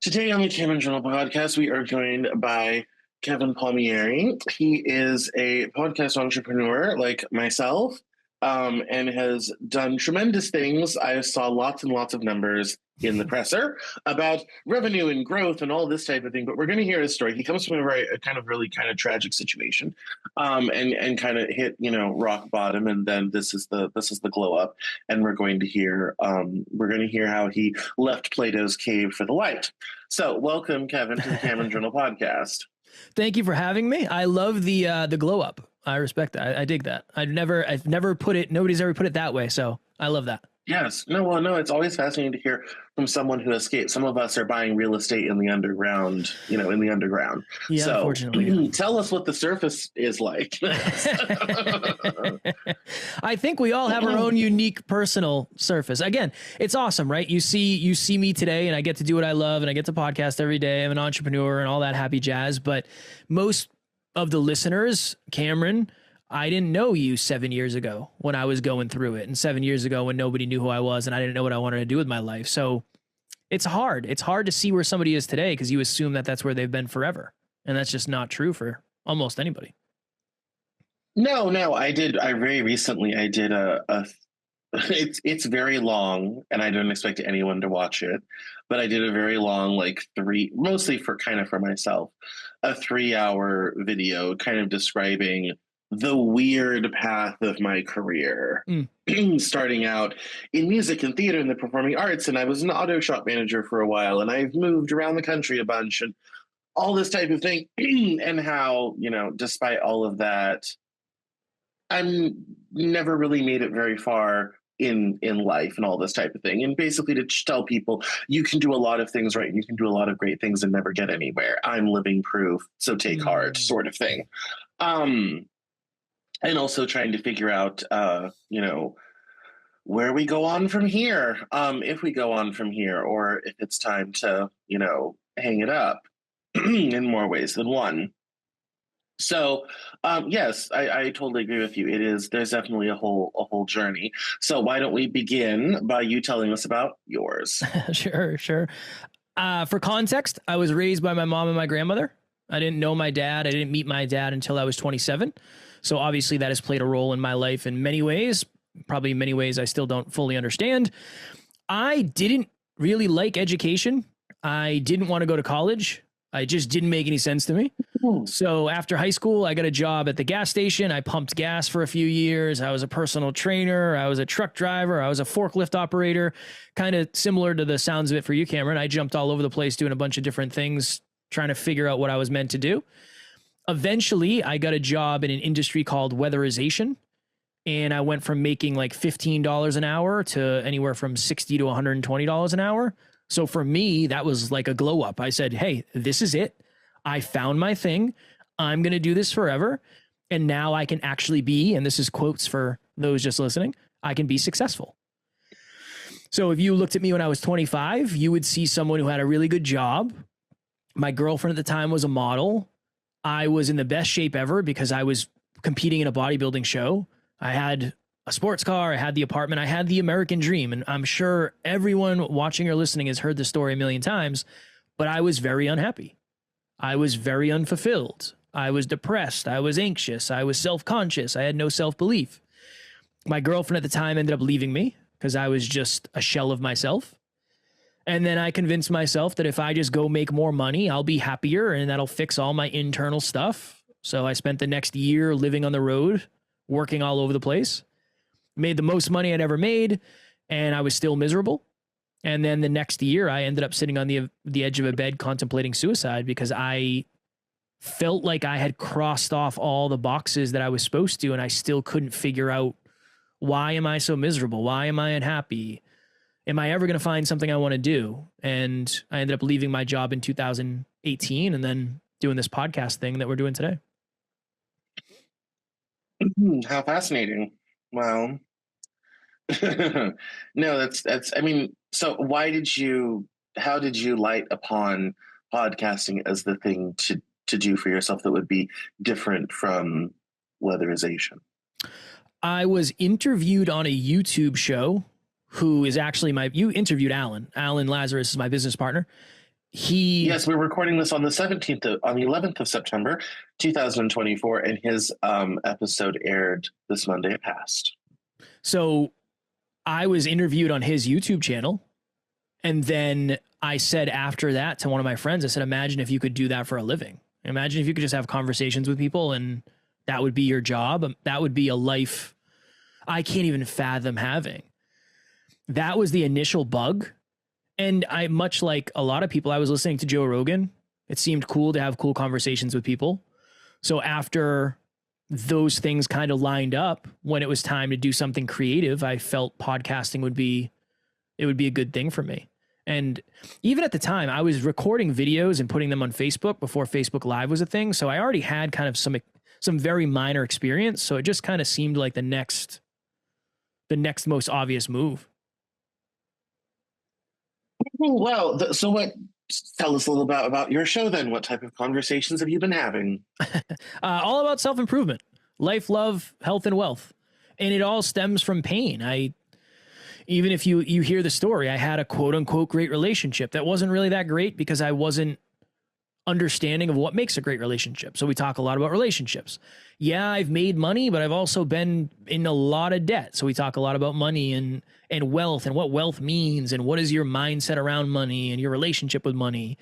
Today on the Cameron Journal podcast, we are joined by Kevin Palmieri. He is a podcast entrepreneur like myself, and has done tremendous things. I saw lots and lots of numbers in the presser about revenue and growth and all this type of thing. But we're going to hear his story. He comes from a kind of tragic situation, and kind of hit rock bottom, and then this is the glow up. And we're going to hear how he left Plato's cave for the light. So welcome, Kevin, to the Cameron Journal podcast. Thank you for having me. I love the glow up. I respect that. I dig that. I've never put it. Nobody's ever put it that way. So I love that. Yes. No, it's always fascinating to hear from someone who escaped. Some of us are buying real estate in the underground, Yeah, so, unfortunately. Tell us what the surface is like. I think we all have our own unique personal surface. Again, it's awesome, right? You see me today and I get to do what I love and I get to podcast every day. I'm an entrepreneur and all that happy jazz. But most of the listeners, Cameron, I didn't know you 7 years ago when I was going through it, and 7 years ago when nobody knew who I was and I didn't know what I wanted to do with my life. So it's hard. It's hard to see where somebody is today because you assume that that's where they've been forever. And that's just not true for almost anybody. No, I did. I very recently, I did it's very long and I don't expect anyone to watch it, but I did a very long, mostly for myself, a 3-hour video kind of describing the weird path of my career, starting out in music and theater and the performing arts. And I was an auto shop manager for a while, and I've moved around the country a bunch and all this type of thing. And how, despite all of that, I'm never really made it very far in life and all this type of thing. And basically to tell people you can do a lot of things right. And you can do a lot of great things and never get anywhere. I'm living proof. So take heart, sort of thing. And also trying to figure out, where we go on from here, if we go on from here, or if it's time to, hang it up in more ways than one. So, yes, I totally agree with you. There's definitely a whole journey. So why don't we begin by you telling us about yours? Sure. For context, I was raised by my mom and my grandmother. I didn't know my dad. I didn't meet my dad until I was 27. So obviously that has played a role in my life in many ways, probably many ways I still don't fully understand. I didn't really like education. I didn't want to go to college. It just didn't make any sense to me. So after high school, I got a job at the gas station. I pumped gas for a few years. I was a personal trainer. I was a truck driver. I was a forklift operator, kind of similar to the sounds of it for you, Cameron. I jumped all over the place doing a bunch of different things, trying to figure out what I was meant to do. Eventually, I got a job in an industry called weatherization, and I went from making like $15 an hour to anywhere from $60 to $120 an hour. So for me, that was like a glow up. I said, hey, this is it. I found my thing. I'm going to do this forever. And now I can actually be, and this is quotes for those just listening, I can be successful. So if you looked at me when I was 25, you would see someone who had a really good job. My girlfriend at the time was a model. I was in the best shape ever because I was competing in a bodybuilding show. I had a sports car. I had the apartment. I had the American dream. And I'm sure everyone watching or listening has heard the story a million times, but I was very unhappy. I was very unfulfilled. I was depressed. I was anxious. I was self-conscious. I had no self-belief. My girlfriend at the time ended up leaving me because I was just a shell of myself. And then I convinced myself that if I just go make more money, I'll be happier and that'll fix all my internal stuff. So I spent the next year living on the road, working all over the place, made the most money I'd ever made, and I was still miserable. And then the next year I ended up sitting on the edge of a bed contemplating suicide because I felt like I had crossed off all the boxes that I was supposed to, and I still couldn't figure out, why am I so miserable? Why am I unhappy? Am I ever going to find something I want to do? And I ended up leaving my job in 2018 and then doing this podcast thing that we're doing today. How fascinating. Wow. No, I mean, so how did you light upon podcasting as the thing to do for yourself that would be different from weatherization? I was interviewed on a YouTube show who is actually you interviewed Alan Lazaros is my business partner. he Yes, we're recording this on the 17th, on the 11th of September, 2024, and his episode aired this Monday past. so I was interviewed on his YouTube channel, and then I said after that to one of my friends, I said, imagine if you could do that for a living. Imagine if you could just have conversations with people and that would be your job. That would be a life I can't even fathom having. That was the initial bug. And I, much like a lot of people, I was listening to Joe Rogan. It seemed cool to have cool conversations with people. So after those things kind of lined up, when it was time to do something creative, I felt podcasting would be a good thing for me. And even at the time, I was recording videos and putting them on Facebook before Facebook Live was a thing. So I already had kind of some very minor experience. So it just kind of seemed like the next most obvious move. Well, so what? Tell us a little about your show then. What type of conversations have you been having? All about self-improvement, life, love, health, and wealth. And it all stems from pain. Even if you hear the story, I had a quote unquote great relationship that wasn't really that great because I wasn't understanding of what makes a great relationship. So we talk a lot about relationships. Yeah, I've made money, but I've also been in a lot of debt. So we talk a lot about money and wealth and what wealth means and what is your mindset around money and your relationship with money.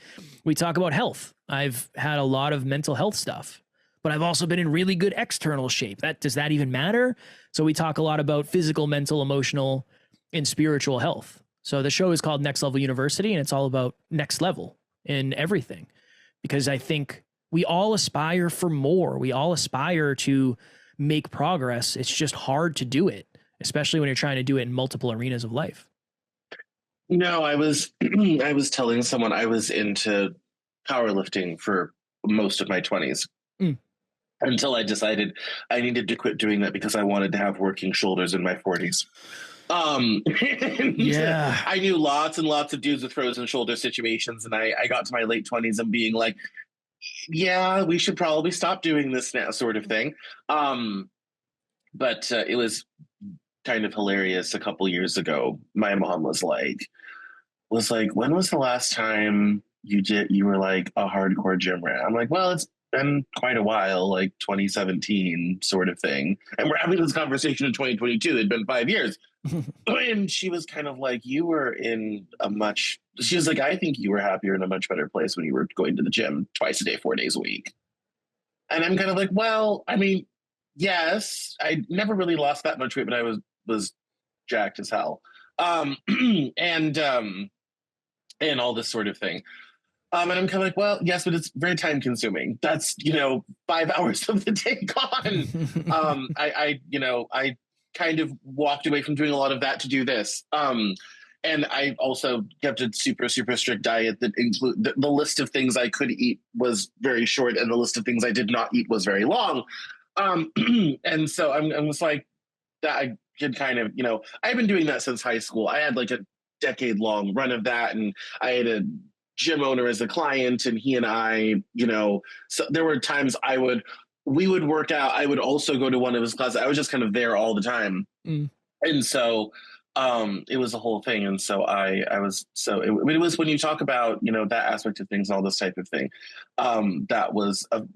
We talk about health. I've had a lot of mental health stuff, but I've also been in really good external shape. Does that even matter? So we talk a lot about physical, mental, emotional, and spiritual health. So the show is called Next Level University, and it's all about next level in everything. Because I think we all aspire for more. We all aspire to make progress. It's just hard to do it, especially when you're trying to do it in multiple arenas of life. No, I was I was telling someone I was into powerlifting for most of my 20s. Until I decided I needed to quit doing that because I wanted to have working shoulders in my 40s. Yeah. I knew lots and lots of dudes with frozen shoulder situations, and I got to my late 20s and being like, yeah, we should probably stop doing this now, sort of thing. But it was kind of hilarious. A couple years ago, my mom was like, when was the last time you were like a hardcore gym rat? I'm like, well, it's been quite a while, like 2017 sort of thing. And we're having this conversation in 2022. It'd been 5 years. And she was kind of like, she was like, I think you were happier in a much better place when you were going to the gym twice a day, 4 days a week. And I'm kind of like, well, I mean, yes, I never really lost that much weight, but I was jacked as hell. And all this sort of thing. And I'm kind of like, well, yes, but it's very time consuming. That's, 5 hours of the day gone. I kind of walked away from doing a lot of that to do this. And I also kept a super, super strict diet that include the list of things I could eat was very short and the list of things I did not eat was very long. And so I'm just like, that I could kind of, I've been doing that since high school. I had like a decade long run of that. And I had a gym owner as a client, and he and I, so there were times we would work out. I would also go to one of his classes. I was just kind of there all the time. And so it was a whole thing. And so it was when you talk about, that aspect of things, all this type of thing,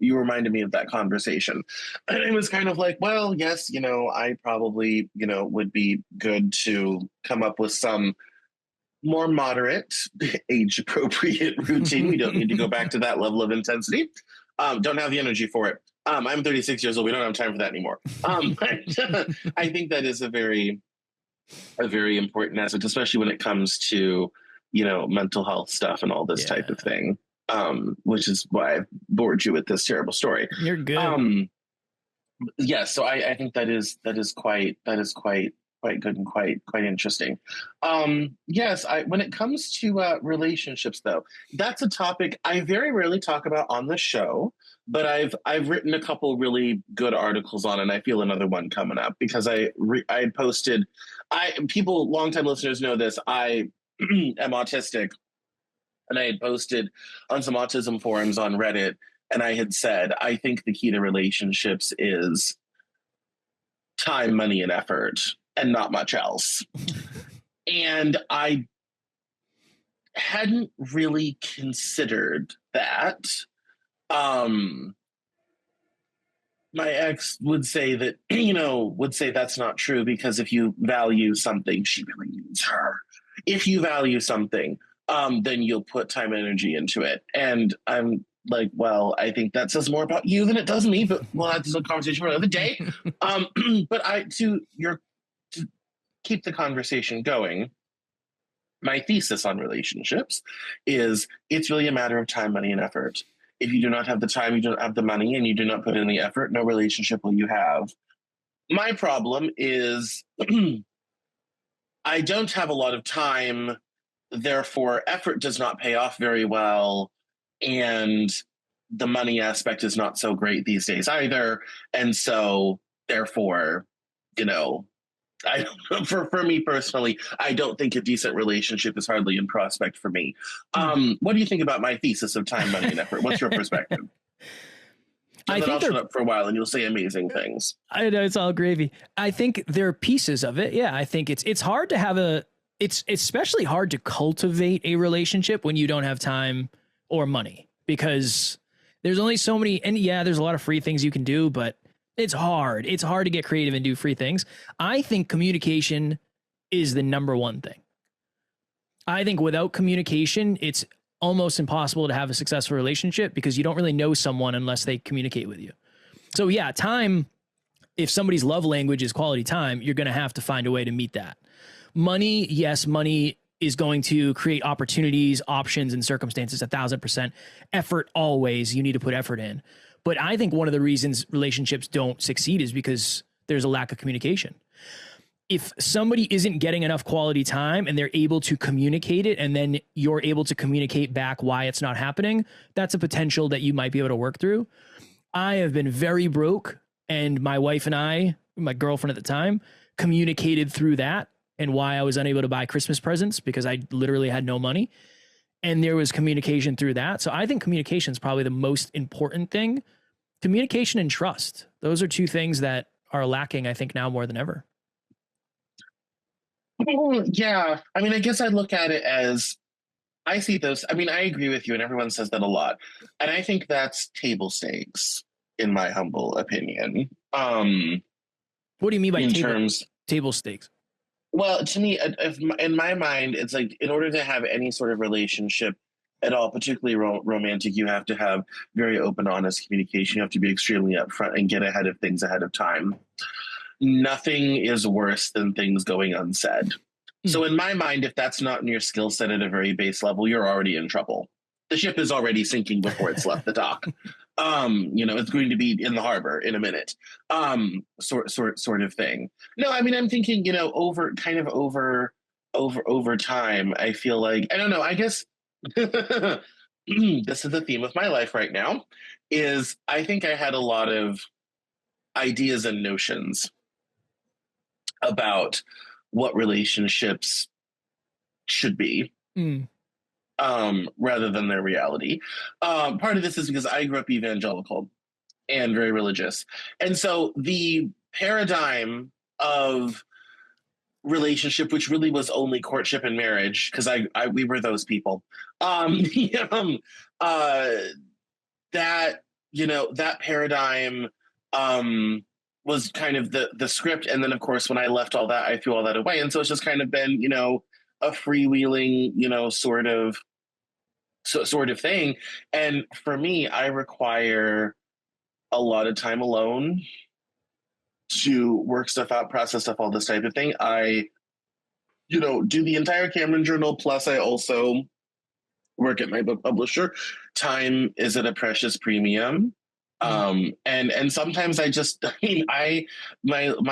you reminded me of that conversation. And it was kind of like, well, yes, I probably, would be good to come up with some more moderate, age-appropriate routine. We don't need to go back to that level of intensity. Don't have the energy for it. I'm 36 years old. We don't have time for that anymore. But I think that is a very important aspect, especially when it comes to, mental health stuff and all this type of thing, which is why I bored you with this terrible story. You're good. So I think that is quite good and quite interesting. When it comes to relationships, though, that's a topic I very rarely talk about on the show, but I've written a couple really good articles on, and I feel another one coming up because I posted. Longtime listeners know this. I am autistic, and I had posted on some autism forums on Reddit, and I had said I think the key to relationships is time, money, and effort, and not much else. And hadn't really considered that. Um, my ex would say that, would say that's not true because if you value something, she really means her. If you value something, then you'll put time and energy into it. And I'm like, well, I think that says more about you than it does me, but well, that's a conversation for another day. Um, but to keep the conversation going, my thesis on relationships is it's really a matter of time, money, and effort. If you do not have the time, you don't have the money, and you do not put in the effort, no relationship will you have. My problem is I don't have a lot of time, therefore, effort does not pay off very well. And the money aspect is not so great these days either. And so, therefore, you know, I for me personally, I don't think a decent relationship is hardly in prospect for me. What do you think about my thesis of time, money, and effort? What's your perspective? And I then think I'll shut up for a while, and you'll say amazing things. I know it's all gravy. I think there are pieces of it. Yeah, I think it's hard to have it's especially hard to cultivate a relationship when you don't have time or money because there's only so many. And yeah, there's a lot of free things you can do, but it's hard. It's hard to get creative and do free things. I think communication is the number one thing. I think without communication, it's almost impossible to have a successful relationship because you don't really know someone unless they communicate with you. So yeah, time, if somebody's love language is quality time, you're going to have to find a way to meet that. Money, yes, money is going to create opportunities, options, and circumstances 1,000%. Effort, always, you need to put effort in. But I think one of the reasons relationships don't succeed is because there's a lack of communication. If somebody isn't getting enough quality time and they're able to communicate it, and then you're able to communicate back why it's not happening, that's a potential that you might be able to work through. I have been very broke, and my wife and I, my girlfriend at the time, communicated through that and why I was unable to buy Christmas presents because I literally had no money. And there was communication through that. So I think communication is probably the most important thing. Communication and trust. Those are two things that are lacking, I think, now more than ever. Well, yeah. I mean, I guess I look at it as I see those. I mean, I agree with you, and everyone says that a lot. And I think that's table stakes, in my humble opinion. What do you mean by in terms table stakes? Well, to me, in my mind, it's like in order to have any sort of relationship at all, particularly romantic, you have to have very open, honest communication. You have to be extremely upfront and get ahead of things ahead of time. Nothing is worse than things going unsaid. So in my mind, if that's not in your skill set at a very base level, you're already in trouble. The ship is already sinking before it's left the dock. It's going to be in the harbor in a minute. Sort of thing. No, I mean, I'm thinking, over time, I feel like, I don't know, I guess this is the theme of my life right now, is I think I had a lot of ideas and notions about what relationships should be. Rather than their reality. Part of this is because I grew up evangelical and very religious. And so the paradigm of relationship, which really was only courtship and marriage, because we were those people, that paradigm was kind of the script. And then, of course, when I left all that, I threw all that away. And so it's just kind of been, a freewheeling, sort of thing. And for me, I require a lot of time alone to work stuff out, process stuff, all this type of thing. I, do the entire Cameron Journal. Plus I also work at my book publisher. Time is at a precious premium. And sometimes my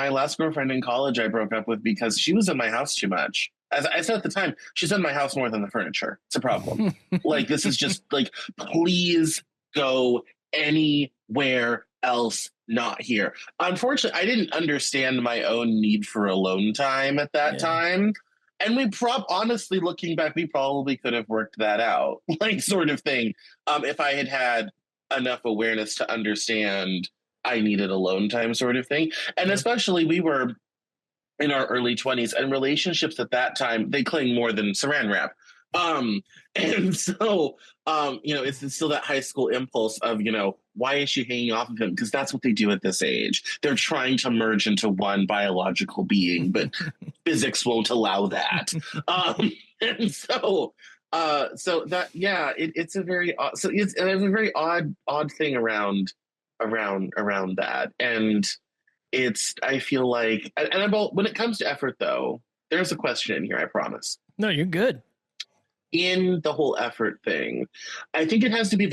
last girlfriend in college I broke up with because she was in my house too much. As I said at the time, she's in my house more than the furniture. It's a problem. Like, this is just like, please go anywhere else, not here. Unfortunately, I didn't understand my own need for alone time at that time. And honestly, looking back, we probably could have worked that out, like, sort of thing. If I had enough awareness to understand I needed alone time, sort of thing. And especially, we were in our early 20s, and relationships at that time, they cling more than saran wrap. Um, and so, it's still that high school impulse of, why is she hanging off of him? Because that's what they do at this age. They're trying to merge into one biological being, but physics won't allow that. And so that, yeah, it's a very so it's a very odd thing around that. And I feel like, and about when it comes to effort though, there's a question in here, I promise. No, you're good. In the whole effort thing, I think it has to be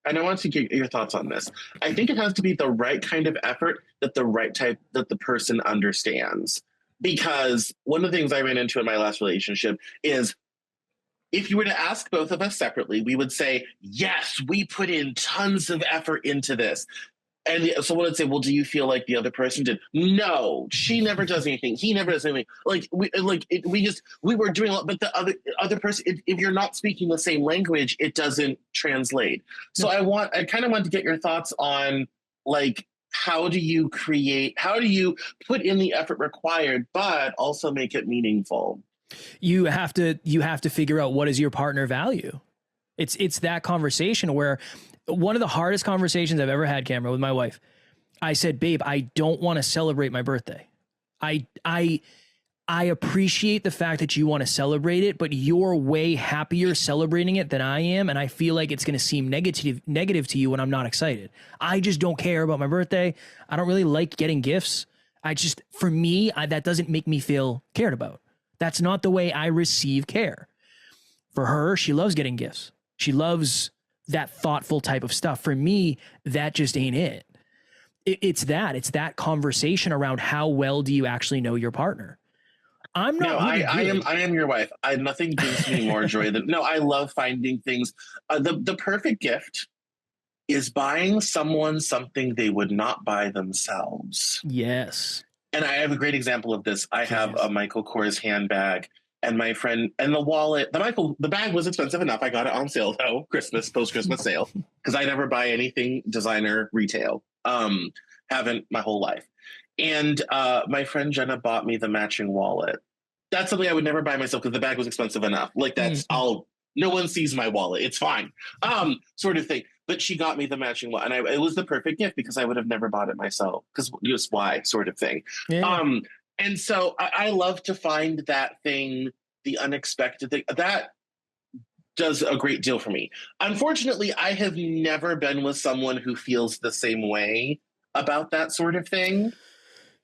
and I want to get your thoughts on this. I think it has to be the right kind of effort, that the right type, that the person understands. Because one of the things I ran into in my last relationship is, if you were to ask both of us separately, we would say, yes, we put in tons of effort into this. And someone would say, well, do you feel like the other person did? No, she never does anything. He never does anything. We were doing a lot, but the other person, if you're not speaking the same language, it doesn't translate. So I kind of want to get your thoughts on, like, how do you put in the effort required, but also make it meaningful? You have to figure out, what does your partner value? It's that conversation where, one of the hardest conversations I've ever had, Cameron, with my wife, I said, babe, I don't want to celebrate my birthday. I appreciate the fact that you want to celebrate it, but you're way happier celebrating it than I am. And I feel like it's going to seem negative to you when I'm not excited. I just don't care about my birthday. I don't really like getting gifts. For me, that doesn't make me feel cared about. That's not the way I receive care. For her, she loves getting gifts. She loves that thoughtful type of stuff. For me, that just ain't it. It's that conversation around, how well do you actually know your partner? I'm not. No, I am your wife. Nothing gives me more joy than, no, I love finding things. The perfect gift is buying someone something they would not buy themselves. Yes. And I have a great example of this. I have a Michael Kors handbag, and my friend, and the wallet, the bag was expensive enough. I got it on sale though, post-Christmas sale, because I never buy anything designer retail. Haven't my whole life. And my friend Jenna bought me the matching wallet. That's something I would never buy myself, because the bag was expensive enough. Like, no one sees my wallet. It's fine. Sort of thing. But she got me the matching wallet, and it was the perfect gift, because I would have never bought it myself, because just why, sort of thing. Yeah. And so I love to find that thing, the unexpected thing. That does a great deal for me. Unfortunately, I have never been with someone who feels the same way about that sort of thing.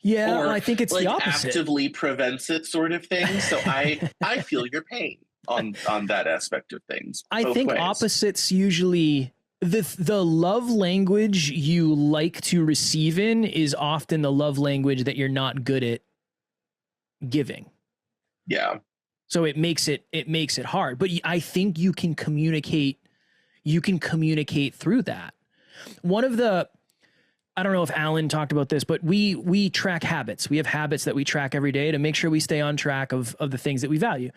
Yeah, well, I think it's like the opposite. Actively prevents it, sort of thing. So I feel your pain on that aspect of things. I think ways. Opposites usually, the love language you like to receive in is often the love language that you're not good at giving. Yeah. So it makes it hard, but I think you can communicate through that. One of the, I don't know if Alan talked about this, but we track habits. We have habits that we track every day to make sure we stay on track of the things that we value.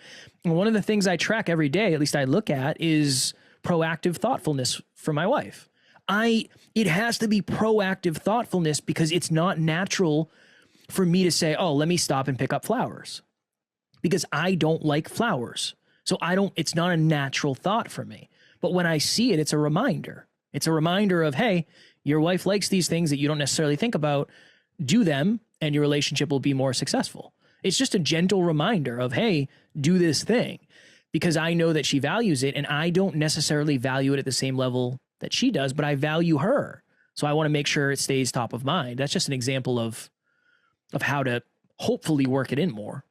And one of the things I track every day, at least I look at, is proactive thoughtfulness for my wife. It has to be proactive thoughtfulness, because it's not natural for me to say, oh, let me stop and pick up flowers, because I don't like flowers. So it's not a natural thought for me. But when I see it, it's a reminder. It's a reminder of, hey, your wife likes these things that you don't necessarily think about. Do them, and your relationship will be more successful. It's just a gentle reminder of, hey, do this thing, because I know that she values it, and I don't necessarily value it at the same level that she does, but I value her. So I want to make sure it stays top of mind. That's just an example of how to hopefully work it in more.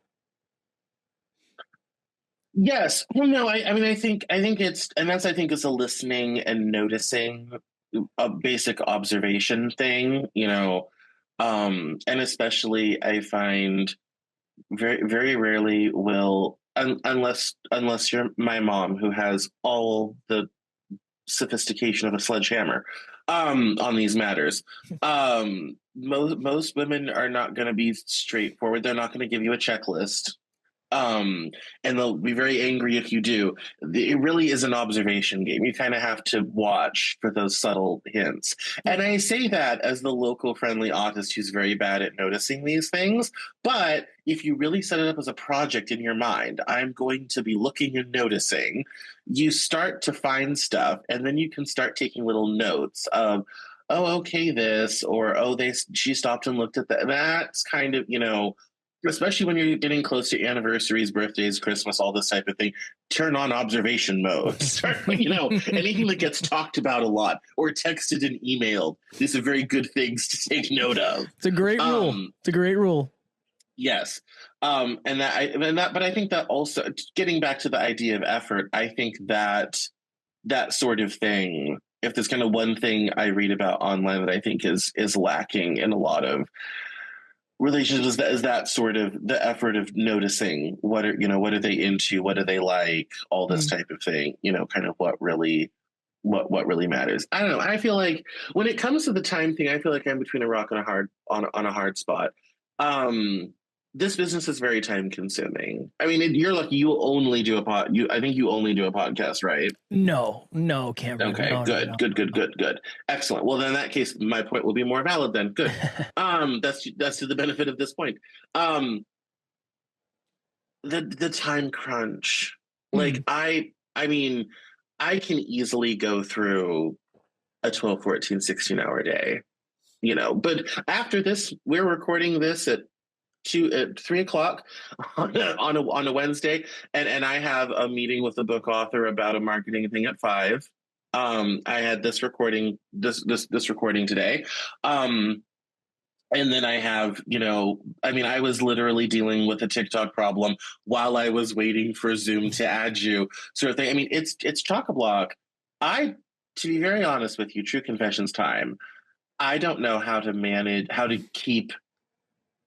Yes. Well, no, I think it's, and that's, I think, is a listening and noticing, a basic observation thing, and especially I find very, very rarely will, unless you're my mom, who has all the sophistication of a sledgehammer on these matters. Most women are not going to be straightforward. They're not going to give you a checklist. And they'll be very angry if you do. It really is an observation game. You kind of have to watch for those subtle hints. And I say that as the local friendly autist who's very bad at noticing these things. But if you really set it up as a project in your mind, I'm going to be looking and noticing, you start to find stuff, and then you can start taking little notes of, oh, okay, this, or oh, she stopped and looked at that. That's kind of, especially when you're getting close to anniversaries, birthdays, Christmas, all this type of thing, turn on observation mode. Anything that gets talked about a lot or texted and emailed, these are very good things to take note of. It's a great rule. It's a great rule. Yes. But I think that also, getting back to the idea of effort, I think that sort of thing, if there's kind of one thing I read about online that I think is lacking in a lot of relationships, is that sort of the effort of noticing what are they into, what do they like, all this type of thing, kind of what really matters. I don't know. I feel like when it comes to the time thing, I feel like I'm between a rock and a hard spot. This business is very time consuming. I mean, you're lucky you only do I think you only do a podcast, right? No, Cameron. Okay, no, good, no. Good. Excellent. Well, then in that case, my point will be more valid then. Good. That's to the benefit of this point. The time crunch. Like I mean, I can easily go through a 12, 14, 16-hour day, but after this, we're recording this at 3 o'clock on a Wednesday, and I have a meeting with a book author about a marketing thing at 5. I had this recording today. And then I have, I was literally dealing with a TikTok problem while I was waiting for Zoom to add you, sort of thing. I mean, it's chock-a-block. To be very honest with you, true confessions time, I don't know how to keep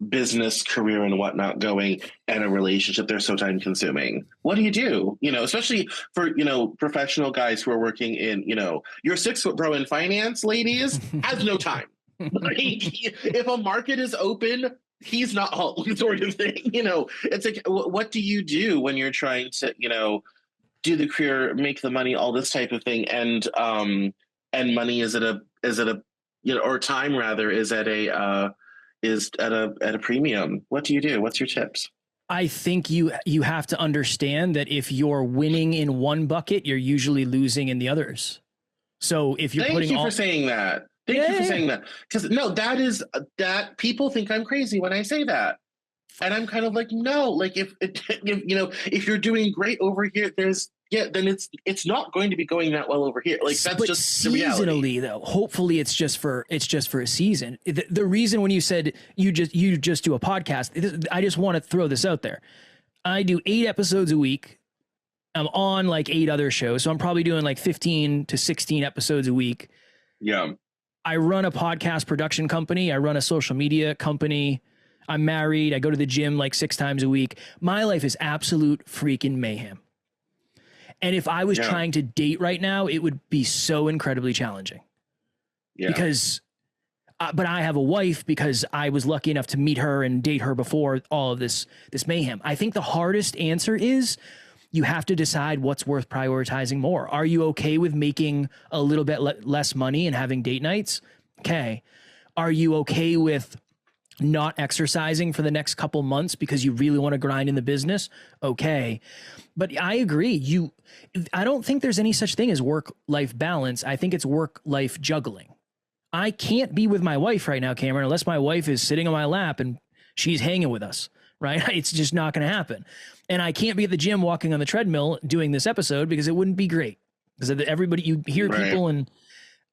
business, career, and whatnot going, and a relationship. They're so time consuming. What do you do? Especially for, professional guys who are working in, your 6-foot bro in finance, ladies, has no time. If a market is open, he's not home, sort of thing. It's like, what do you do when you're trying to, do the career, make the money, all this type of thing, and money is at a or time rather is at a premium. What do you do? What's your tips? I think you have to understand that if you're winning in one bucket, you're usually losing in the others. So if you're Thank you for saying that. Thank you for saying that. Because no, that people think I'm crazy when I say that. And I'm kind of like, no, like if you're doing great over here, then it's not going to be going that well over here. Like that's just the reality. Seasonally, though, hopefully it's just for a season. The reason when you said you just do a podcast, I just want to throw this out there. I do 8 episodes a week. I'm on like 8 other shows, so I'm probably doing like 15 to 16 episodes a week. Yeah. I run a podcast production company. I run a social media company. I'm married. I go to the gym like 6 times a week. My life is absolute freaking mayhem. And if I was trying to date right now, it would be so incredibly challenging. Yeah. Because, but I have a wife because I was lucky enough to meet her and date her before all of this mayhem. I think the hardest answer is you have to decide what's worth prioritizing more. Are you okay with making a little bit less money and having date nights? Okay. Are you okay with not exercising for the next couple months because you really want to grind in the business? Okay. But I agree. I don't think there's any such thing as work-life balance. I think it's work-life juggling. I can't be with my wife right now, Cameron, unless my wife is sitting on my lap and she's hanging with us, right? It's just not going to happen. And I can't be at the gym walking on the treadmill doing this episode because it wouldn't be great. Because everybody, you hear people, and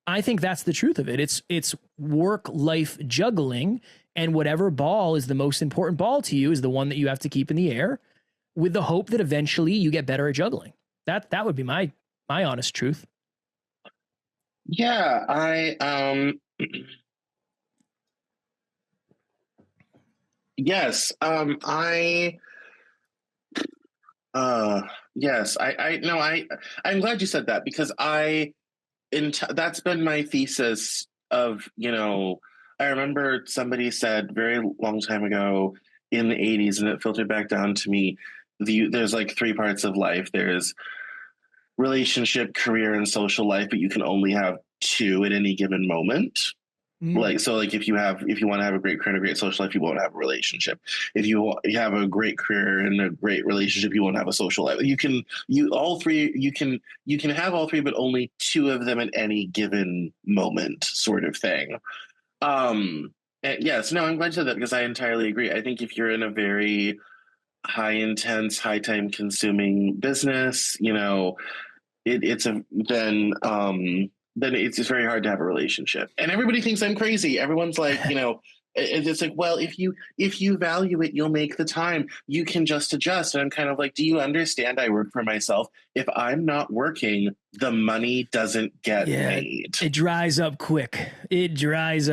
I think that's the truth of it. It's work-life juggling, and whatever ball is the most important ball to you is the one that you have to keep in the air, with the hope that eventually you get better at juggling. That would be my honest truth. Yeah, yes, I'm glad you said that, because that's been my thesis of, I remember somebody said very long time ago in the 80s, and it filtered back down to me, there's like three parts of life. There's relationship, career, and social life, but you can only have two at any given moment. Like, so like if you want to have a great career and a great social life, you won't have a relationship. If you have a great career and a great relationship, you won't have a social life. You can have all three, but only two of them at any given moment, sort of thing. And yes, no, I'm glad you said that, because I entirely agree. I think if you're in a very high intense, high time consuming business, it's a then it's just very hard to have a relationship. And everybody thinks I'm crazy. Everyone's like, it's like, well, if you value it, you'll make the time. You can just adjust. And I'm kind of like, do you understand? I work for myself. If I'm not working, the money doesn't get made. It dries up quick. It does.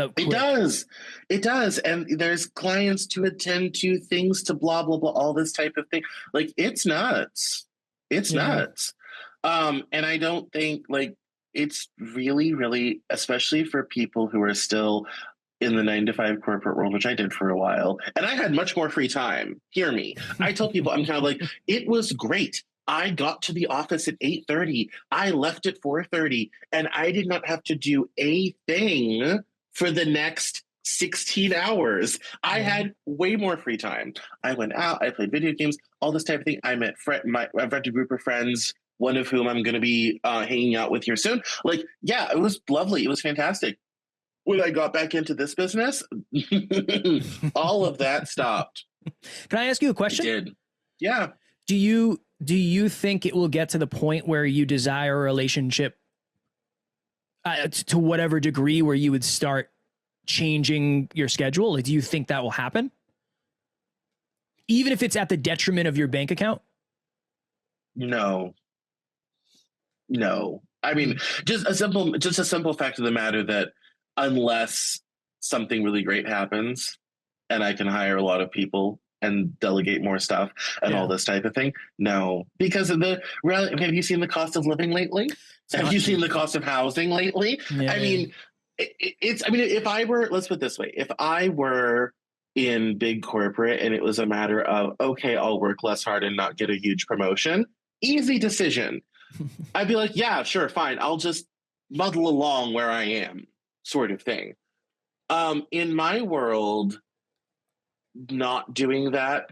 It does. And there's clients to attend to, things to blah, blah, blah, all this type of thing. Like, it's nuts. It's nuts. And I don't think, like, it's really, really, especially for people who are still in the 9-to-5 corporate world, which I did for a while, and I had much more free time. Hear me. I tell people, I'm kind of like, it was great. I got to the office at 8:30. I left at 4:30, and I did not have to do a thing for the next 16 hours. I had way more free time. I went out, I played video games, all this type of thing. I met I've got a group of friends, one of whom I'm going to be hanging out with here soon. Like, yeah, it was lovely. It was fantastic. When I got back into this business, all of that stopped. Can I ask you a question? I did. Yeah. Do you think it will get to the point where you desire a relationship to whatever degree where you would start changing your schedule? Like, do you think that will happen? Even if it's at the detriment of your bank account? No. I mean, just a simple fact of the matter that unless something really great happens and I can hire a lot of people and delegate more stuff and all this type of thing, no. Because of have you seen the cost of living lately? Have you seen the cost of housing lately? Yeah. I mean, if I were, let's put it this way, if I were in big corporate and it was a matter of, okay, I'll work less hard and not get a huge promotion, easy decision. I'd be like, yeah, sure, fine. I'll just muddle along where I am, sort of thing. In my world, not doing that,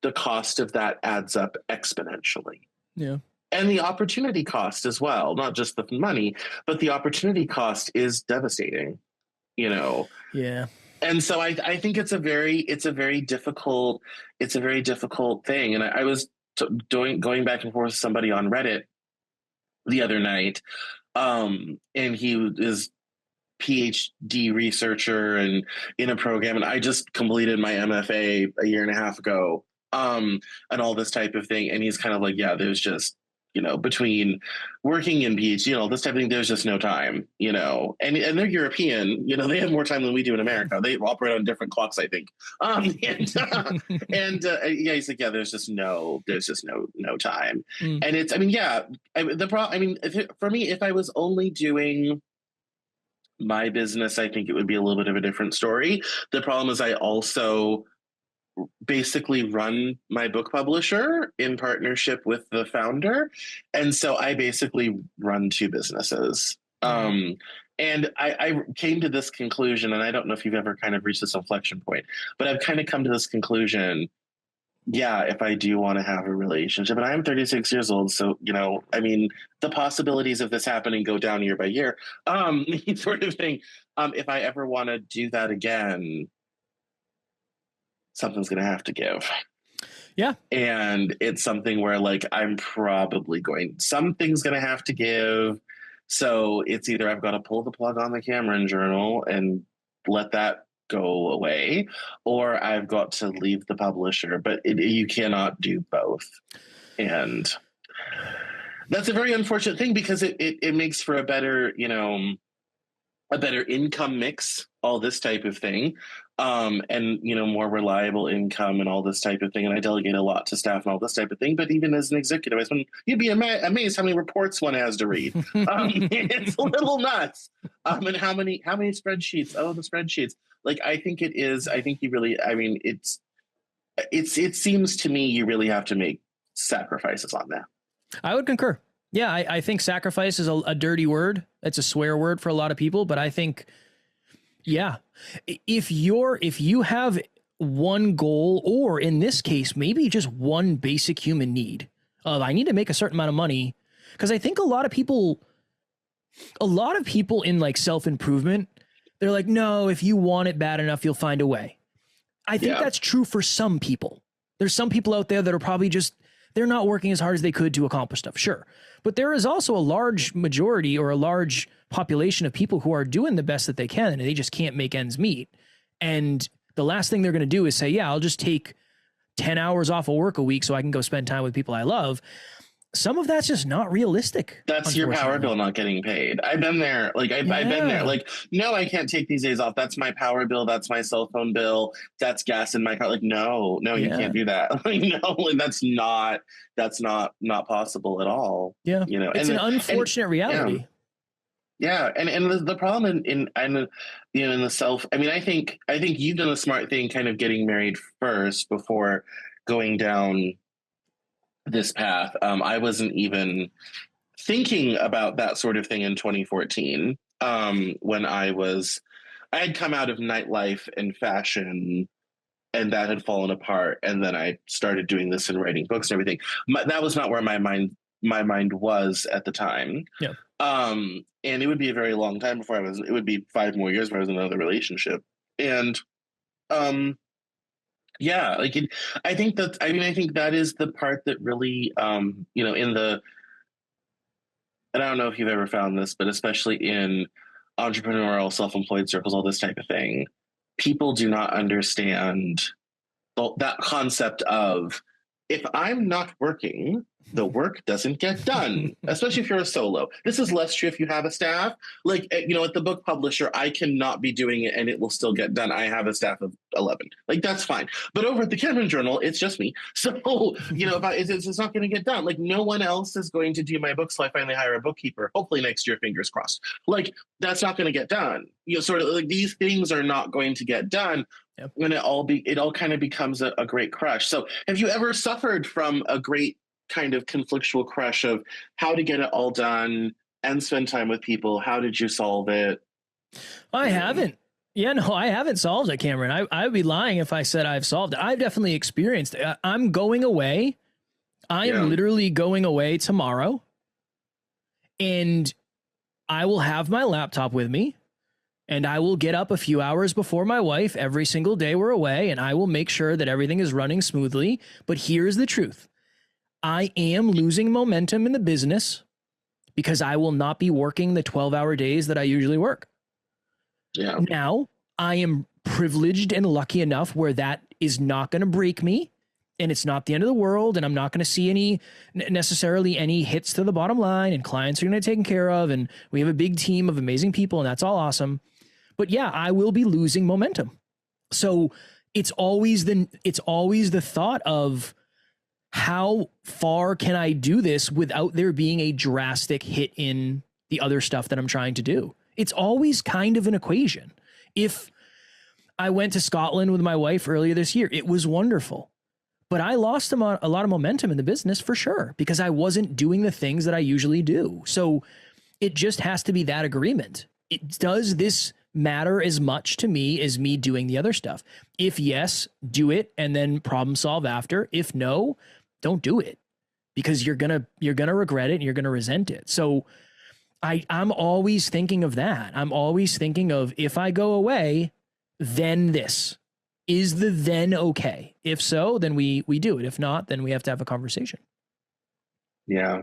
the cost of that adds up exponentially. Yeah. And the opportunity cost as well, not just the money, but the opportunity cost is devastating, Yeah. And so I think it's a very difficult thing. And I was going back and forth with somebody on Reddit the other night, and he is PhD researcher and in a program, and I just completed my MFA a year and a half ago, and all this type of thing. And he's kind of like, yeah, there's just, between working and PhD and all this type of thing, there's just no time, and they're European, they have more time than we do in America. They operate on different clocks, I think. Yeah, he's like, yeah, there's just no time. And it's, for me, if I was only doing my business, I think it would be a little bit of a different story. The problem is I also basically run my book publisher in partnership with the founder. And so I basically run two businesses. And I came to this conclusion, and I don't know if you've ever kind of reached this inflection point, but I've kind of come to this conclusion. Yeah, if I do want to have a relationship, and I'm 36 years old, so, the possibilities of this happening go down year by year, sort of thing. If I ever want to do that again, something's going to have to give. Yeah. And it's something where, like, something's going to have to give. So it's either I've got to pull the plug on the Cameron Journal and let that go away, or I've got to leave the publisher. But you cannot do both. And that's a very unfortunate thing, because it makes for a better income mix, all this type of thing. And, more reliable income and all this type of thing. And I delegate a lot to staff and all this type of thing. But even as an executive, you'd be amazed how many reports one has to read. It's a little nuts. And how many spreadsheets? Oh, the spreadsheets. Like, it seems to me you really have to make sacrifices on that. I would concur. Yeah, I think sacrifice is a dirty word. It's a swear word for a lot of people, but I think, yeah, if you have one goal, or in this case, maybe just one basic human need of I need to make a certain amount of money, because I think a lot of people in like self-improvement, they're like, no, if you want it bad enough, you'll find a way. I think that's true for some people. There's some people out there that are probably just, they're not working as hard as they could to accomplish stuff. Sure. But there is also a large majority or a large population of people who are doing the best that they can and they just can't make ends meet. And the last thing they're going to do is say, yeah, I'll just take 10 hours off of work a week so I can go spend time with people I love. Some of that's just not realistic. That's your power bill not getting paid. I've been there. Like I've been there. Like, no, I can't take these days off. That's my power bill. That's my cell phone bill. That's gas in my car. Like, no, you can't do that. Like, no, that's not possible at all. Yeah. You know, it's an unfortunate reality. Yeah. And the problem in the self, I mean, I think you've done a smart thing kind of getting married first before going down this path. I wasn't even thinking about that sort of thing in 2014, when I had come out of nightlife and fashion, and that had fallen apart. And then I started doing this and writing books and everything. That was not where my mind was at the time. Yeah. And it would be a very long time before it would be 5 more years before I was in another relationship. And, yeah, like I think that is the part that really, and I don't know if you've ever found this, but especially in entrepreneurial, self-employed circles, all this type of thing, people do not understand that concept of, if I'm not working, the work doesn't get done, especially if you're a solo. This is less true if you have a staff. Like, at the book publisher, I cannot be doing it and it will still get done. I have a staff of 11. Like, that's fine. But over at the Cameron Journal, it's just me. So, it's not going to get done. Like, no one else is going to do my books till I finally hire a bookkeeper. Hopefully next year, fingers crossed. Like, that's not going to get done. Sort of like these things are not going to get done. Yep. When it all kind of becomes a great crush. So have you ever suffered from a great kind of conflictual crush of how to get it all done and spend time with people? How did you solve it? I haven't. Yeah, no, I haven't solved it, Cameron. I would be lying if I said I've solved it. I've definitely experienced it. I'm going away. I am literally going away tomorrow. And I will have my laptop with me. And I will get up a few hours before my wife every single day we're away, and I will make sure that everything is running smoothly. But here's the truth. I am losing momentum in the business because I will not be working the 12-hour days that I usually work. Yeah. Now, I am privileged and lucky enough where that is not going to break me, and it's not the end of the world, and I'm not going to see necessarily any hits to the bottom line, and clients are going to be taken care of, and we have a big team of amazing people, and that's all awesome. But yeah, I will be losing momentum. So it's always the thought of, how far can I do this without there being a drastic hit in the other stuff that I'm trying to do? It's always kind of an equation. If I went to Scotland with my wife earlier this year, it was wonderful. But I lost a lot of momentum in the business for sure, because I wasn't doing the things that I usually do. So it just has to be that agreement. Does this matter as much to me as me doing the other stuff? If yes, do it and then problem solve after. If no, don't do it, because you're gonna regret it and you're gonna resent it. So I'm always thinking of that. I'm always thinking of, if I go away, then this is the then okay. If so, then we do it. If not, then we have to have a conversation. Yeah.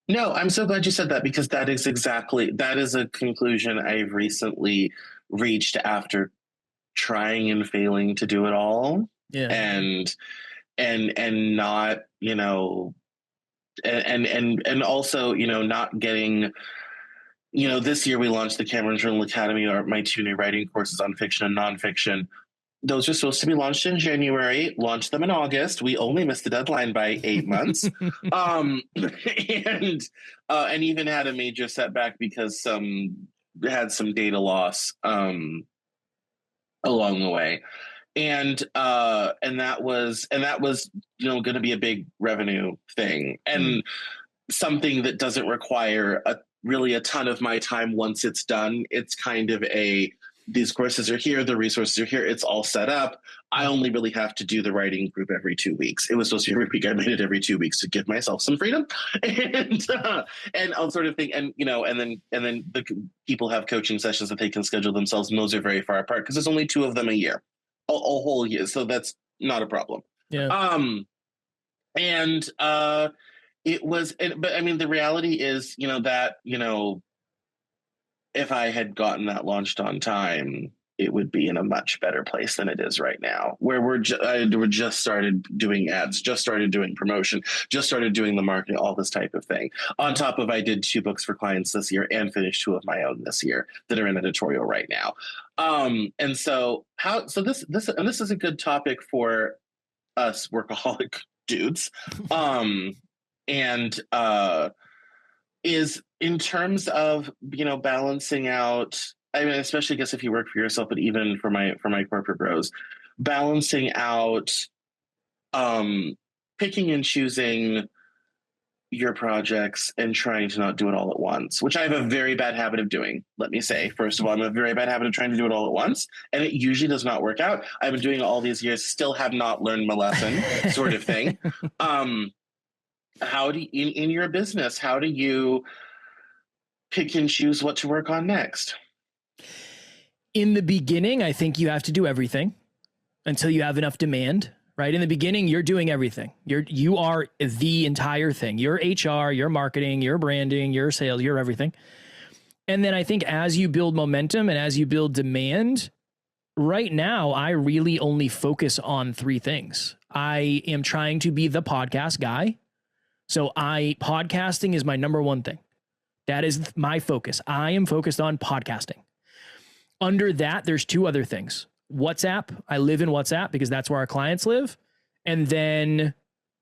No, I'm so glad you said that, because that is a conclusion I've recently reached after trying and failing to do it all. Yeah. And not, and also, not getting, this year we launched the Cameron Journal Academy, or my 2 new writing courses on fiction and nonfiction. Those are supposed to be launched in January, launched them in August. We only missed the deadline by 8 months. And even had a major setback because had some data loss along the way. and that was going to be a big revenue thing, and something that doesn't require really a ton of my time once it's done. It's kind of these courses are here, the resources are here, it's all set up. I only really have to do the writing group every 2 weeks. It was supposed to be every week. I made it every 2 weeks to give myself some freedom and all sort of thing. And, and then the people have coaching sessions that they can schedule themselves. And those are very far apart because there's only 2 of them a year, a whole year. So that's not a problem. Yeah. It was, but I mean, the reality is, if I had gotten that launched on time, it would be in a much better place than it is right now, where we're just started doing ads, just started doing promotion, just started doing the marketing, all this type of thing. On top of, I did 2 books for clients this year and finished 2 of my own this year that are in editorial right now. And so this is a good topic for us workaholic dudes. Is in terms of, balancing out, I mean, especially I guess if you work for yourself, but even for my corporate bros, balancing out, picking and choosing your projects and trying to not do it all at once, which I have a very bad habit of doing. Let me say, first of all, I'm a very bad habit of trying to do it all at once, and it usually does not work out. I've been doing it all these years, still have not learned my lesson, sort of thing. How do you, in your business, how do you pick and choose what to work on next? In the beginning, I think you have to do everything until you have enough demand, right? In the beginning, you're doing everything. You are the entire thing. Your HR, your marketing, your branding, your sales, your everything. And then I think as you build momentum and as you build demand, right now, I really only focus on 3 things. I am trying to be the podcast guy. So podcasting is my number 1 thing. That is my focus. I am focused on podcasting. Under that, there's 2 other things. WhatsApp. I live in WhatsApp because that's where our clients live. And then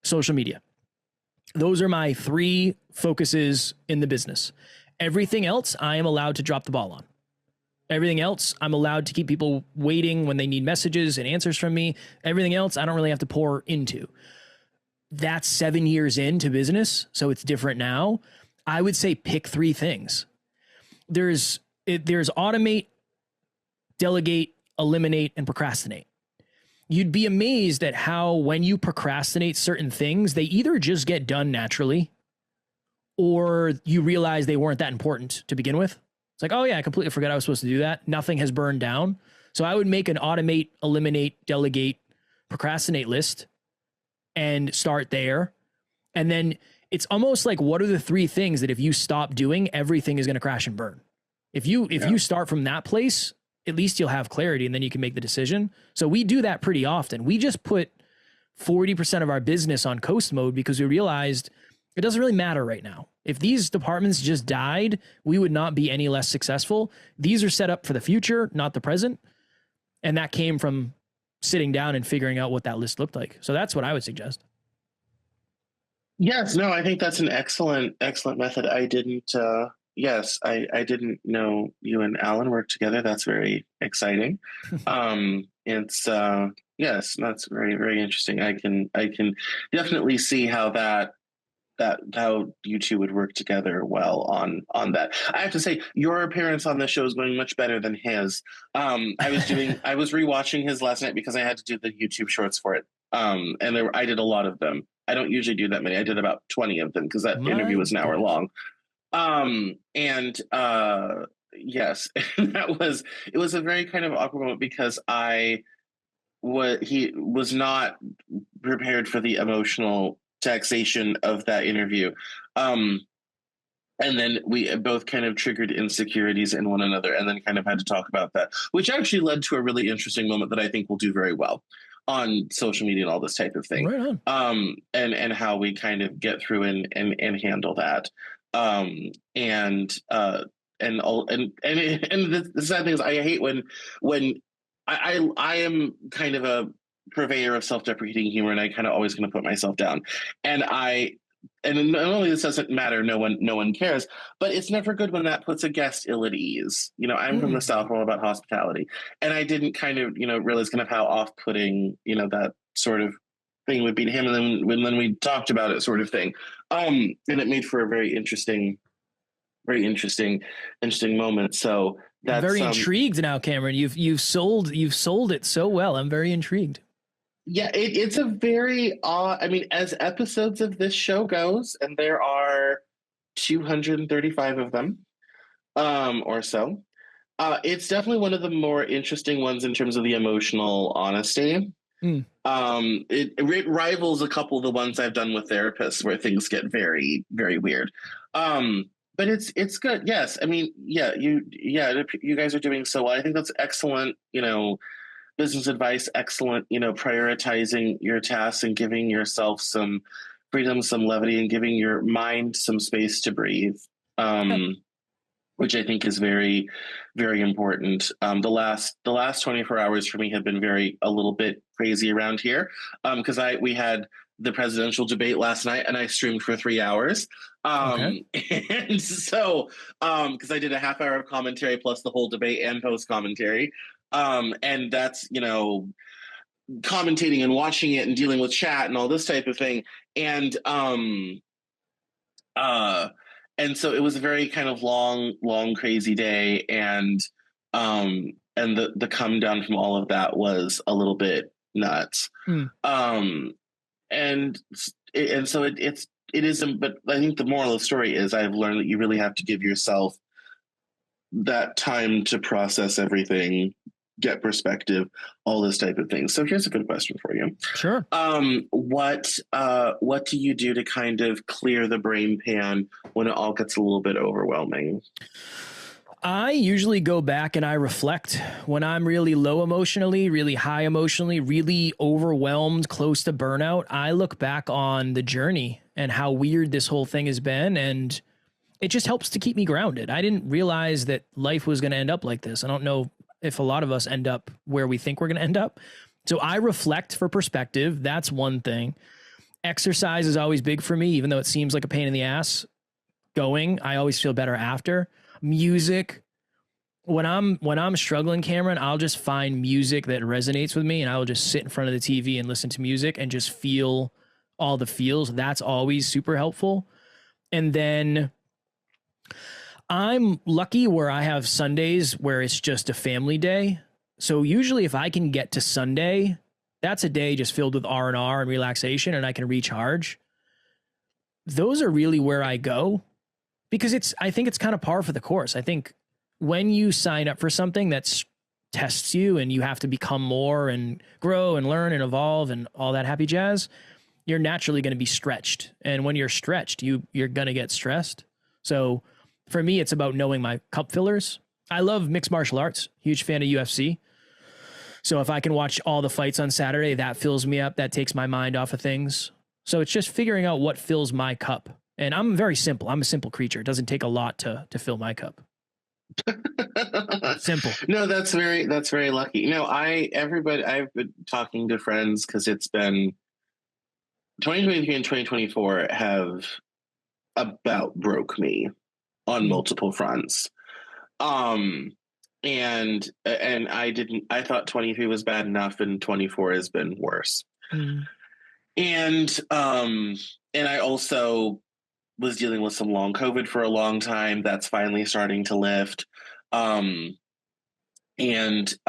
social media. Those are my 3 focuses in the business. Everything else, I am allowed to drop the ball on. Everything else, I'm allowed to keep people waiting when they need messages and answers from me. Everything else, I don't really have to pour into. That's 7 years into business, so it's different now. I would say pick 3 things. There's automate, delegate, eliminate, and procrastinate. You'd be amazed at how when you procrastinate certain things, they either just get done naturally or you realize they weren't that important to begin with. It's like, oh yeah, I completely forgot I was supposed to do that. Nothing has burned down. So I would make an automate, eliminate, delegate, procrastinate list and start there. And then it's almost like, what are the 3 things that if you stop doing, everything is going to crash and burn? If you start from that place, at least you'll have clarity and then you can make the decision. So we do that pretty often. We just put 40% of our business on coast mode because we realized it doesn't really matter right now. If these departments just died, we would not be any less successful. These are set up for the future, not the present. And that came from sitting down and figuring out what that list looked like. So that's what I would suggest. Yes, no, I think that's an excellent method. I didn't know you and Alan worked together. That's very exciting. It's yes, that's very, very interesting. I can definitely see how how you 2 would work together well on that. I have to say, your appearance on the show is going much better than his. I was rewatching his last night because I had to do the YouTube shorts for it. And I did a lot of them. I don't usually do that many. I did about 20 of them because that interview was an hour long. Yes, it was a very kind of awkward moment because he was not prepared for the emotional taxation of that interview. And then we both kind of triggered insecurities in one another and then kind of had to talk about that, which actually led to a really interesting moment that I think will do very well on social media and all this type of thing. Right on. And how we kind of get through and handle that. And the sad thing is I hate when I am kind of a purveyor of self-deprecating humor and I kind of always going to put myself down. And I and not only this doesn't matter, no one cares, but it's never good when that puts a guest ill at ease. I'm from the Mm. South, we're all about hospitality, and I didn't kind of realize kind of how off-putting that sort of thing would be to him. And then when we talked about it, sort of thing, and it made for a very interesting moment. So I'm that's very intrigued now, Cameron. You've sold it so well. I'm very intrigued. yeah, it's a very I mean, as episodes of this show goes, and there are 235 of them, or so. It's definitely one of the more interesting ones in terms of the emotional honesty. Mm. It rivals a couple of the ones I've done with therapists where things get very, very weird. But it's good. Yes, I mean, you guys are doing so well. I think that's excellent. Business advice, excellent. Prioritizing your tasks and giving yourself some freedom, some levity, and giving your mind some space to breathe. Yeah. Which I think is very, very important. The last 24 hours for me have been a little bit crazy around here, because we had the presidential debate last night and I streamed for 3 hours. Okay. And so because I did a half hour of commentary plus the whole debate and post commentary, and that's commentating and watching it and dealing with chat and all this type of thing, uh and so it was a very kind of long crazy day, and the come down from all of that was a little bit nuts. Mm. And so it isn't, but I think the moral of the story is I've learned that you really have to give yourself that time to process everything, get perspective, all this type of thing. So here's a good question for you. Sure. What do you do to kind of clear the brain pan when it all gets a little bit overwhelming? I usually go back and I reflect when I'm really low emotionally, really high emotionally, really overwhelmed, close to burnout. I look back on the journey and how weird this whole thing has been, and it just helps to keep me grounded. I didn't realize that life was going to end up like this. I don't know if a lot of us end up where we think we're going to end up. So I reflect for perspective. That's one thing. Exercise is always big for me, even though it seems like a pain in the ass going. I always feel better after. Music. When I'm struggling, Cameron, I'll just find music that resonates with me, and I will just sit in front of the TV and listen to music and just feel all the feels. That's always super helpful. And then I'm lucky where I have Sundays where it's just a family day. So usually if I can get to Sunday, that's a day just filled with R&R and relaxation, and I can recharge. Those are really where I go, because I think it's kind of par for the course. I think when you sign up for something that tests you and you have to become more and grow and learn and evolve and all that happy jazz, you're naturally going to be stretched. And when you're stretched, you're going to get stressed. So for me, it's about knowing my cup fillers. I love mixed martial arts, huge fan of UFC. So if I can watch all the fights on Saturday, that fills me up. That takes my mind off of things. So it's just figuring out what fills my cup. And I'm very simple. I'm a simple creature. It doesn't take a lot to fill my cup. Simple. No, that's very lucky. I've been talking to friends because it's been 2023 and 2024 have about broke me on multiple fronts. And I thought 23 was bad enough, and 24 has been worse. And I also was dealing with some long COVID for a long time. That's finally starting to lift. I think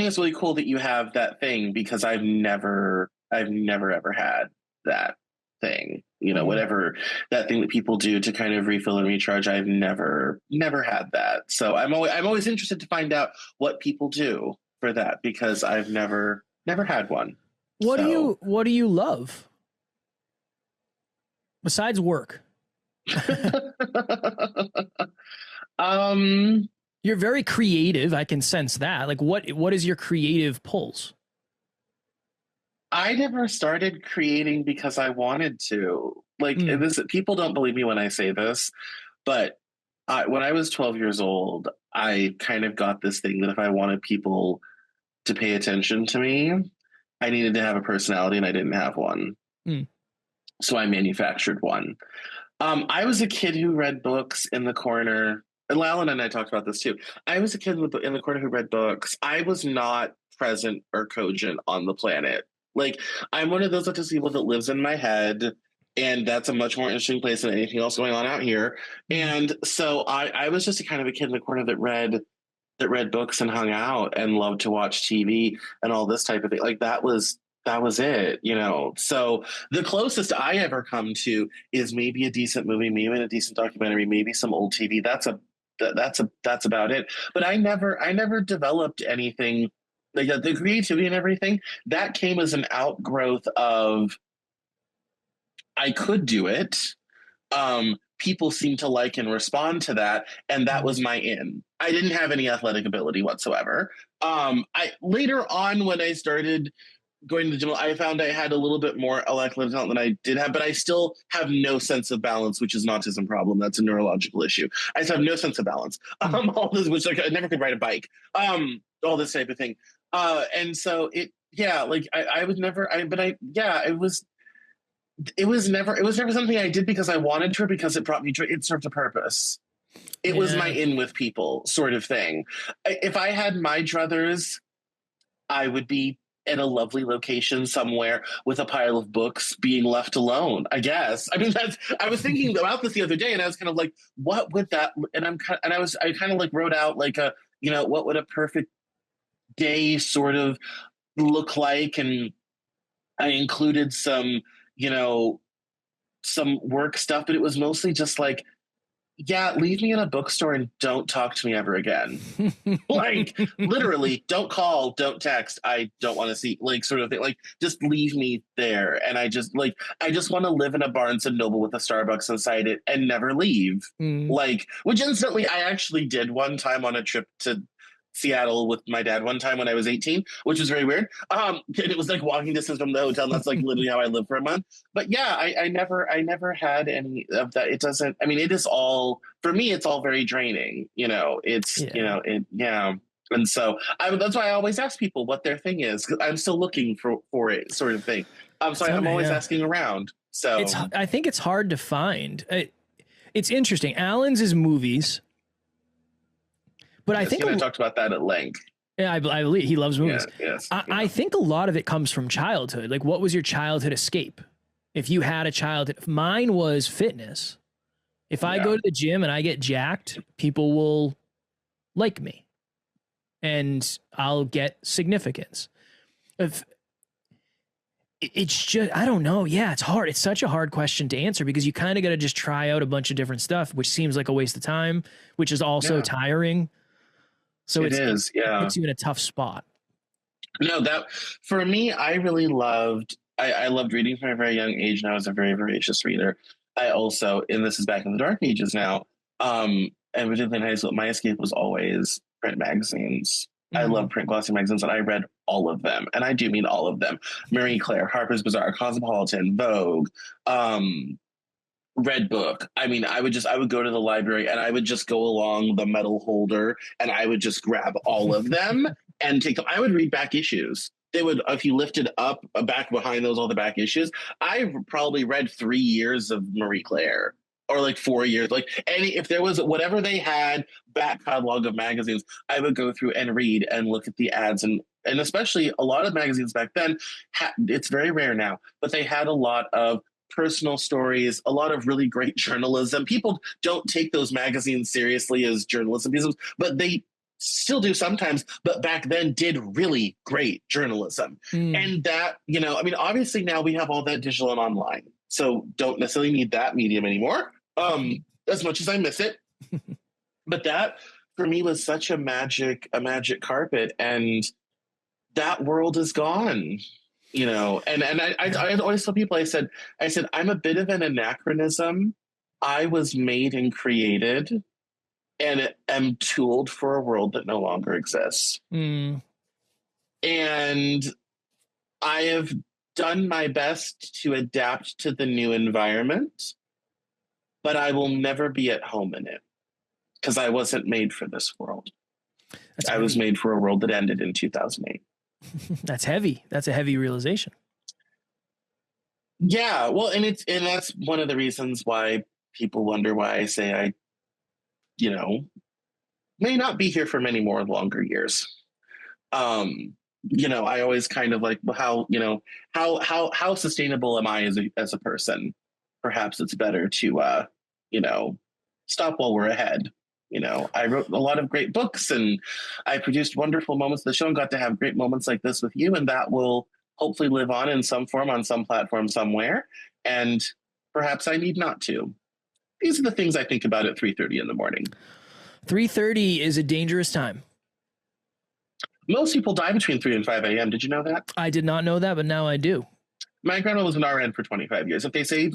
it's really cool that you have that thing, because I've never ever had that thing. Whatever that thing that people do to kind of refill and recharge, I've never had that. So I'm always interested to find out what people do for that, because I've never had one. What do you love besides work? You're very creative. I can sense that. Like, what is your creative pulse? I never started creating because I wanted to. People don't believe me when I say this, but when I was 12 years old, I kind of got this thing that if I wanted people to pay attention to me, I needed to have a personality, and I didn't have one. Mm. So I manufactured one. I was a kid who read books in the corner. And Alan and I talked about this too. I was a kid in the corner who read books. I was not present or cogent on the planet. Like, I'm one of those autistic people that lives in my head, and that's a much more interesting place than anything else going on out here. Mm. And so I was just a kind of a kid in the corner that read books and hung out and loved to watch TV and all this type of thing. Like that was it, you know. So the closest I ever come to is maybe a decent movie, maybe a decent documentary, maybe some old TV. That's about it. But I never developed anything like the creativity and everything that came as an outgrowth of I could do it. People seem to like and respond to that, and that was my in. I didn't have any athletic ability whatsoever. I later on when I started going to the gym, I found I had a little bit more electrical talent than I did have, but I still have no sense of balance, which is an autism problem. That's a neurological issue. I just have no sense of balance. All this, which like, I never could ride a bike. All this type of thing. And so I would never. It was never something I did because I wanted to, or because it brought me joy. It served a purpose. It was my in with people sort of thing. If I had my druthers, I would be at a lovely location somewhere with a pile of books being left alone, I guess. I mean, I was thinking about this the other day and I was kind of like, what would that, and I kind of like wrote out like what would a perfect day sort of look like? And I included some, some work stuff, but it was mostly just like, yeah, leave me in a bookstore and don't talk to me ever again. Like, literally, don't call, don't text. I don't want to see, like, sort of thing. Like, just leave me there. And I just want to live in a Barnes and Noble with a Starbucks inside it and never leave. Like, which instantly I actually did one time on a trip to Seattle with my dad one time when I was 18, which was very weird. And it was like walking distance from the hotel. And that's like literally how I lived for a month. But yeah, I never had any of that. It doesn't, I mean, it is all, for me, it's all very draining, And so that's why I always ask people what their thing is, because I'm still looking for it sort of thing. So I'm always asking around. So I think it's hard to find. It's interesting. Alan's is movies. But I think I talked about that at length. Yeah, I believe he loves movies. Yes. I think a lot of it comes from childhood. Like, what was your childhood escape? If you had a childhood, mine was fitness. If I go to the gym and I get jacked, people will like me, and I'll get significance. It's just, I don't know. Yeah, it's hard. It's such a hard question to answer because you kind of got to just try out a bunch of different stuff, which seems like a waste of time, which is also tiring. So it puts you in a tough spot. No, that for me, I really loved. I loved reading from a very young age, and I was a very voracious reader. I also, and this is back in the dark ages now. And particularly in high school, my escape was always print magazines. I love print glossy magazines, and I read all of them, and I do mean all of them. Marie Claire, Harper's Bazaar, Cosmopolitan, Vogue. Red Book. I mean, I would go to the library and I would just go along the metal holder and I would just grab all of them and take them. I would read back issues. They would, if you lifted up back behind those, all the back issues, I probably read 3 years of Marie Claire or like 4 years. Like if there was whatever they had back catalog of magazines, I would go through and read and look at the ads and especially a lot of magazines back then, it's very rare now, but they had a lot of personal stories, a lot of really great journalism. People don't take those magazines seriously as journalism pieces, but they still do sometimes, but back then did really great journalism. And that, I mean, obviously now we have all that digital and online, so don't necessarily need that medium anymore, as much as I miss it. But that for me was such a magic carpet, and that world is gone. And I always tell people, I said, I'm a bit of an anachronism. I was made and created and am tooled for a world that no longer exists. And I have done my best to adapt to the new environment, but I will never be at home in it because I wasn't made for this world. I was made for a world that ended in 2008. That's heavy. That's a heavy realization. Yeah, well, and that's one of the reasons why people wonder why I say I, you know, may not be here for many more longer years. I always kind of like, well, how, how sustainable am I as a person? Perhaps it's better to you know, stop while we're ahead. I wrote a lot of great books and I produced wonderful moments of the show and got to have great moments like this with you, and that will hopefully live on in some form on some platform somewhere. And perhaps I need not to. These are the things I think about at 3:30 in the morning. 3:30 is a dangerous time. Most people die between 3 and 5 a.m. Did you know that? I did not know that, but now I do. My grandma was an RN for 25 years. If they say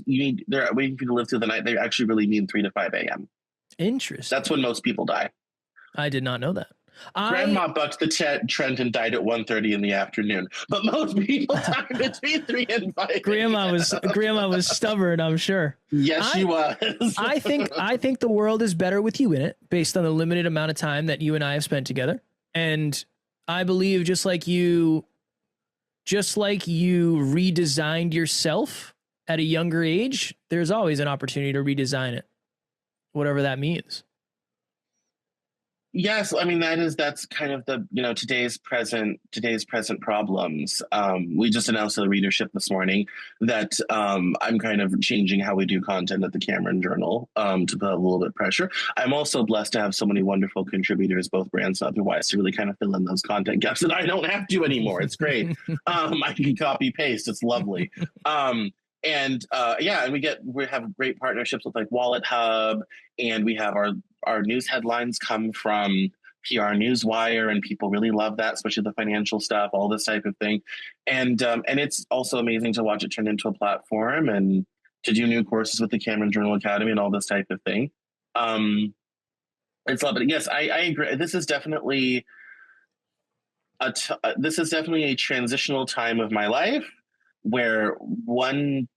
they're waiting for you to live through the night, they actually really mean 3 to 5 a.m. Interesting. That's when most people die. I did not know that. Grandma bucked the trend and died at 1:30 in the afternoon. But most people die between 3 and 5 Grandma was stubborn, I'm sure. Yes, she was. I think the world is better with you in it, based on the limited amount of time that you and I have spent together. And I believe just like you redesigned yourself at a younger age, there's always an opportunity to redesign it, whatever that means. Yes, I mean that's kind of the today's present problems. We just announced to the readership this morning that I'm kind of changing how we do content at the Cameron Journal to put a little bit of pressure. I'm also blessed to have so many wonderful contributors, both brands and otherwise, to really kind of fill in those content gaps that I don't have to anymore. It's great. I can copy paste. It's lovely. And we have great partnerships with like Wallet Hub, and we have our news headlines come from PR Newswire, and people really love that, especially the financial stuff, all this type of thing. And it's also amazing to watch it turn into a platform and to do new courses with the Cameron Journal Academy and all this type of thing. It's lovely. Yes, I agree. This is definitely a transitional time of my life where one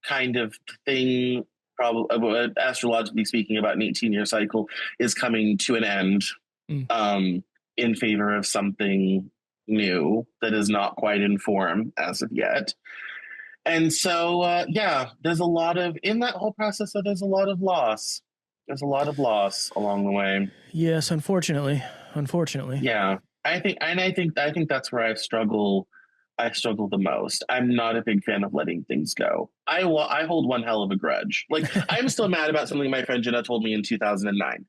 kind of thing, probably astrologically speaking, about an 18-year cycle is coming to an end in favor of something new that is not quite in form as of yet. And so, there's a lot of, in that whole process, there's a lot of loss. There's a lot of loss along the way. Yes, unfortunately. Yeah. I think that's where I struggle the most. I'm not a big fan of letting things go. I hold one hell of a grudge. Like, I'm still mad about something my friend Jenna told me in 2009.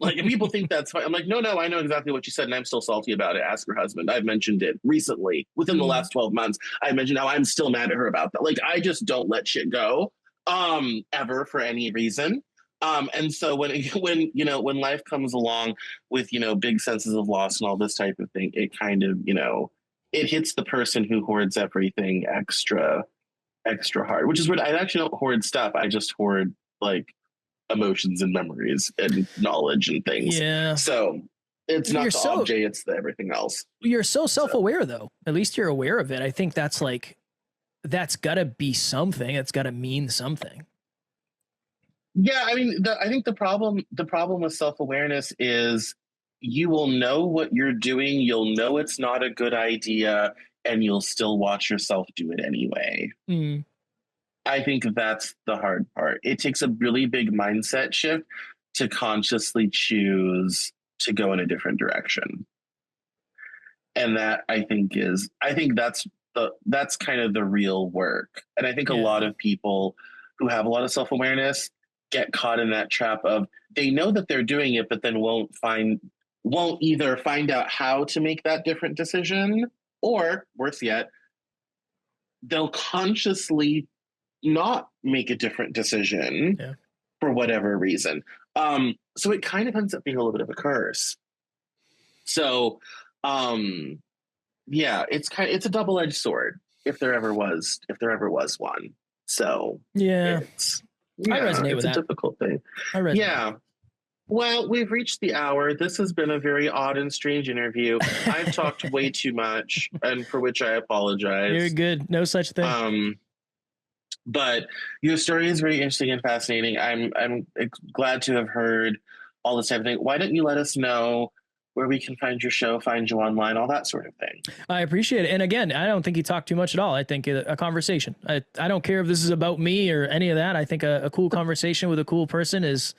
Like, and people think that's fine. I'm like, no, I know exactly what you said, and I'm still salty about it. Ask her husband. I've mentioned it recently, within the last 12 months. I mentioned how I'm still mad at her about that. Like, I just don't let shit go, ever, for any reason. And so when life comes along with, big senses of loss and all this type of thing, it kind of, it hits the person who hoards everything extra hard, which is what I actually don't hoard stuff. I just hoard like emotions and memories and knowledge and things. Yeah. So it's not the object, it's the everything else. You're so self-aware though. At least you're aware of it. I think that's gotta be something. It's gotta mean something. Yeah. I mean, I think the problem with self-awareness is you will know what you're doing. You'll know it's not a good idea, and you'll still watch yourself do it anyway. I think that's the hard part. It takes a really big mindset shift to consciously choose to go in a different direction. And that I think that's kind of the real work. And I think a lot of people who have a lot of self-awareness get caught in that trap of, they know that they're doing it, but then won't either find out how to make that different decision, or worse yet, they'll consciously not make a different decision for whatever reason. So it kind of ends up being a little bit of a curse. So, it's a double-edged sword if there ever was one. So I resonate with that. It's a difficult thing. Yeah. Well, we've reached the hour. This has been a very odd and strange interview. I've talked way too much, and for which I apologize. You're good. No such thing. But your story is very interesting and fascinating. I'm glad to have heard all this type of thing. Why don't you let us know where we can find your show, find you online, all that sort of thing. I appreciate it. And again, I don't think you talk too much at all. I think a conversation. I don't care if this is about me or any of that. I think a cool conversation with a cool person is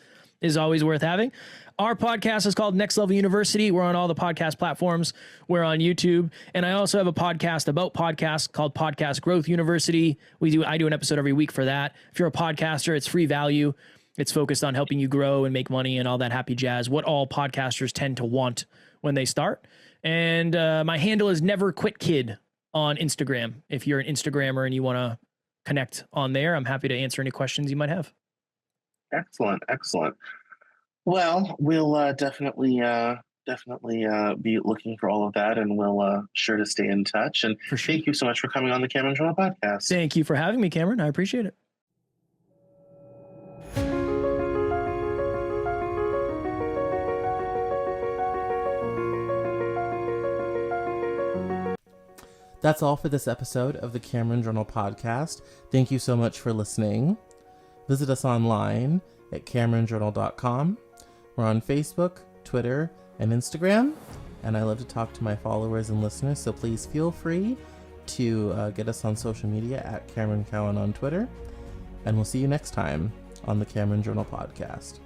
always worth having. Our podcast is called Next Level University. We're on all the podcast platforms. We're on YouTube. And I also have a podcast about podcasts called Podcast Growth University. I do an episode every week for that. If you're a podcaster, it's free value. It's focused on helping you grow and make money and all that happy jazz, what all podcasters tend to want when they start. And my handle is Never Quit Kid on Instagram. If you're an Instagrammer and you want to connect on there, I'm happy to answer any questions you might have. Excellent. Well, we'll definitely be looking for all of that, and we'll sure to stay in touch. And thank you so much for coming on the Cameron Journal podcast. Thank you for having me, Cameron. I appreciate it. That's all for this episode of the Cameron Journal podcast. Thank you so much for listening. Visit us online at CameronJournal.com. We're on Facebook, Twitter, and Instagram, and I love to talk to my followers and listeners, so please feel free to get us on social media at Cameron Cowan on Twitter, and we'll see you next time on the Cameron Journal podcast.